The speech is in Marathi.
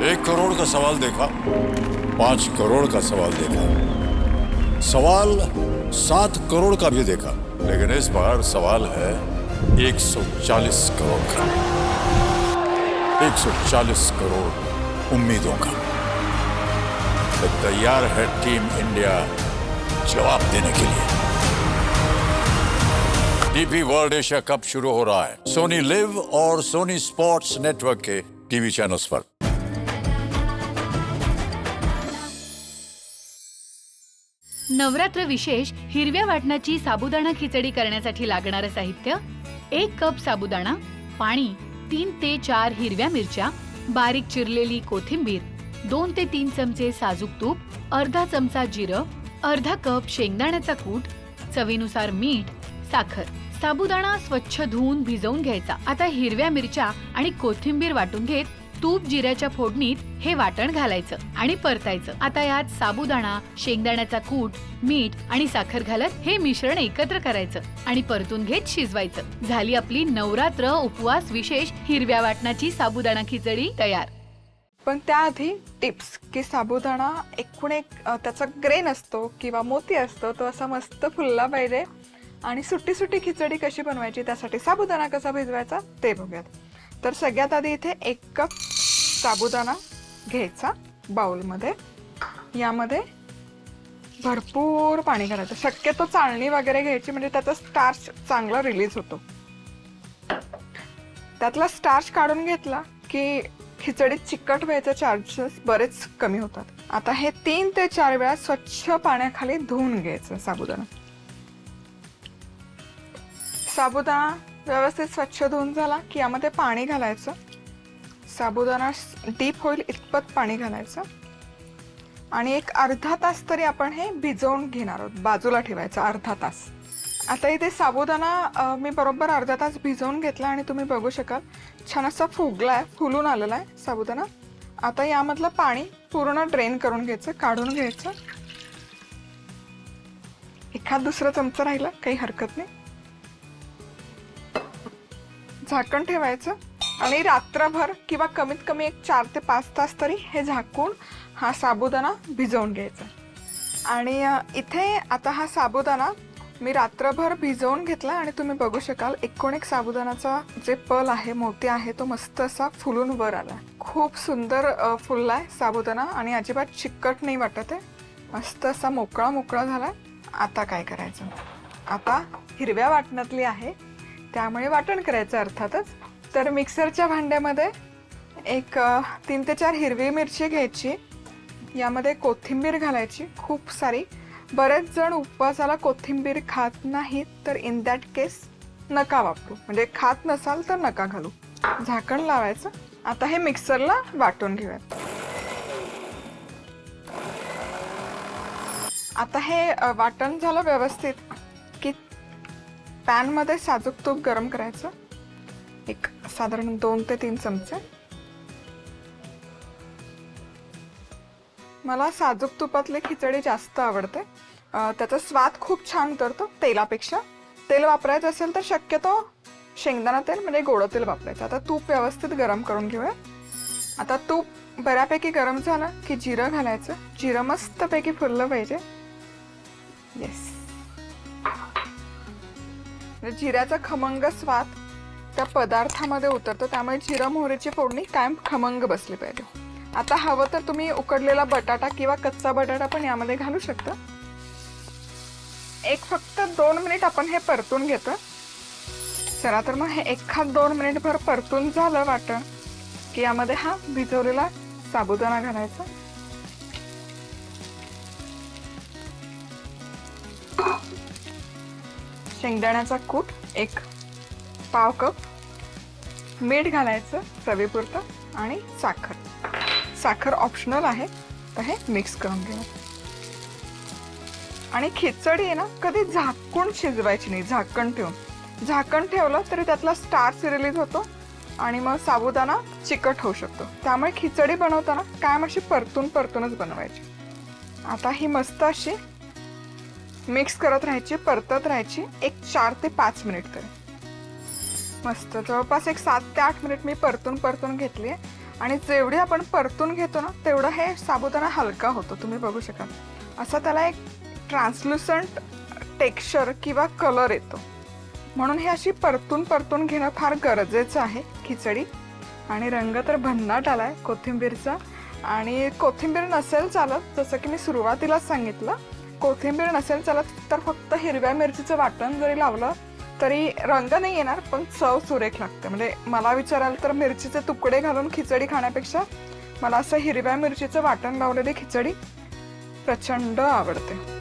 1 करोड़ का सवाल देखा, 5 करोड़ का सवाल देखा, सवाल 7 करोड़ का भी देखा, लेकिन इस बार सवाल है 140 करोड़ का। 140 करोड़ उम्मीदों का। तो तैयार है टीम इंडिया जवाब देने के लिए। डीपी वर्ल्ड एशिया कप शुरू हो रहा है सोनी लिव और सोनी स्पोर्ट्स नेटवर्क के टीवी चैनल्स पर। नवरात्र विशेष हिरव्या वाटणाची साबुदाणा खिचडी करण्यासाठी लागणारे साहित्य: 1 कप साबुदाणा, पाणी, 3 ते 4 हिरव्या मिरच्या, बारीक चिरलेली कोथिंबीर, 2 ते 3 चमचे साजूक तूप, अर्धा चमचा जिरं, अर्धा कप शेंगदाण्याचा कूट, चवीनुसार मीठ, साखर. साबुदाणा स्वच्छ धुवून भिजवून घ्यायचा. आता हिरव्या मिरच्या आणि कोथिंबीर वाटून घेत तूप जिऱ्याच्या फोडणीत हे वाटण घालायचं आणि परतायचं. आता यात साबुदाणा, शेंगदाण्याचा कूट, मीठ आणि साखर घालत हे मिश्रण एकत्र करायचं आणि परतून घेत शिजवायचं. झाली आपली नवरात्र उपवास विशेष हिरव्या वाटणाची साबुदाणा खिचडी तयार. पण त्याआधी टिप्स की साबुदाणा एकूण एक त्याचा ग्रेन असतो किंवा मोती असतो, तो असा मस्त फुलला पाहिजे. आणि सुट्टी सुट्टी खिचडी कशी बनवायची, त्यासाठी साबुदाणा कसा भिजवायचा ते बघूयात. तर सगळ्यात आधी इथे 1 कप साबुदाणा घ्यायचा बाउलमध्ये. यामध्ये भरपूर पाणी घालायचं. शक्यतो चाळणी वगैरे घ्यायची, म्हणजे त्याचा स्टार्च चांगला रिलीज होतो. त्यातला स्टार्च काढून घेतला की खिचडीत चिकट व्हायचे चान्सेस बरेच कमी होतात. आता हे 3 ते 4 वेळा स्वच्छ पाण्याखाली धुवून घ्यायचं साबुदाणा. साबुदाणा व्यवस्थित स्वच्छ धुवून झाला की यामध्ये पाणी घालायचं. साबुदाणा डीप होईल इतपत पाणी घालायचं आणि एक अर्धा तास तरी आपण हे भिजवून घेणार आहोत. बाजूला ठेवायचं अर्धा तास. आता इथे साबुदाणा मी बरोबर अर्धा तास भिजवून घेतला आणि तुम्ही बघू शकाल छान असा फुगलाय, फुलून आलेला आहे साबुदाणा. आता यामधलं पाणी पूर्ण ड्रेन करून घ्यायचं, काढून घ्यायचं. एखाद दुसरं चमचा राहिला काही हरकत नाही. झाकण ठेवायचं आणि रात्रभर किंवा कमीत कमी एक 4 ते 5 तास तरी हे झाकून हा साबुदाणा भिजवून घ्यायचा. आणि इथे आता हा साबुदाणा मी रात्रभर भिजवून घेतला आणि तुम्ही बघू शकाल एकूण एक साबुदाण्याचा जे पल आहे, मोती आहे, तो मस्त असा फुलून वर आला. खूप सुंदर फुललाय साबुदाणा आणि अजिबात चिकट नाही वाटत आहे. मस्त असा मोकळा मोकळा झालाय. आता काय करायचं, आता हिरव्या वाटणातली आहे त्यामुळे वाटण करायचं अर्थातच. तर मिक्सरच्या भांड्यामध्ये एक 3 ते 4 हिरवी मिरची घ्यायची. यामध्ये कोथिंबीर घालायची खूप सारी. बरेच जण उपवासाला कोथिंबीर खात नाहीत, तर इन दॅट केस नका वापरू, म्हणजे खात नसाल तर नका घालू. झाकण लावायचं. आता हे मिक्सरला वाटून घेऊयात. आता हे वाटण झालं व्यवस्थित की पॅनमध्ये साजूक तूप गरम करायचं. एक साधारण 2 ते 3 चमचे. मला साजूक तुपातली खिचडी जास्त आवडते. त्याचा स्वाद खूप छान उतरतो तेलापेक्षा. तेल वापरायचं असेल तर शक्यतो शेंगदाणा तेल म्हणजे गोड तेल वापरायचं. आता तूप व्यवस्थित गरम करून घेऊया. आता तूप बऱ्यापैकी गरम झालं की जिरं घालायचं. जिरं मस्तपैकी फुललं पाहिजे. येस, जिऱ्याचा खमंग स्वाद त्या पदार्थामध्ये उतरतो, त्यामुळे जिरं मोहरीची फोडणी कायम खमंग बसली पाहिजे. आता हवं तर तुम्ही उकडलेला बटाटा किंवा कच्चा बटाटा पण यामध्ये घालू शकता. एक फक्त 2 मिनिट आपण हे परतून घेतो. चला तर मग हे 1-2 मिनिटभर परतून झालं वाटण की यामध्ये हा भिजवलेला साबुदाणा घालायचा. शेंगदाण्याचा कूट 1 पाव कप, मीठ घालायचं चवीपुरतं आणि साखर. साखर ऑप्शनल आहे, तर हे मिक्स करून घ्या. आणि खिचडी आहे ना कधी झाकून शिजवायची नाही. झाकण ठेवून, झाकण ठेवलं तरी त्यातला स्टार्च रिलीज होतो आणि मग साबुदाणा चिकट होऊ शकतो. त्यामुळे खिचडी बनवताना कायम अशी परतूनच बनवायची. आता ही मस्त अशी मिक्स करत राहायची, परतत राहायची एक 4 ते 5 मिनिट तरी. मस्त जवळपास एक 7 ते 8 मिनिट मी परतून घेतली आहे. आणि जेवढी आपण परतून घेतो ना तेवढं हे साबुदाणा हलका होतो. तुम्ही बघू शकाल असा त्याला एक ट्रान्सल्युसंट टेक्स्चर किंवा कलर येतो. म्हणून हे अशी परतून घेणं फार गरजेचं आहे खिचडी. आणि रंग तर भन्नाट आलाय कोथिंबीरचा. आणि कोथिंबीर नसेल चालत, जसं की मी सुरुवातीलाच सांगितलं, कोथिंबीर नसेल चालत तर फक्त हिरव्या मिरचीचं वाटण जरी लावलं तरी रंग नाही येणार, पण चव सुरेख लागते. म्हणजे मला विचाराल तर मिरचीचे तुकडे घालून खिचडी खाण्यापेक्षा मला असं हिरव्या मिरचीचं वाटण लावलेली खिचडी प्रचंड आवडते.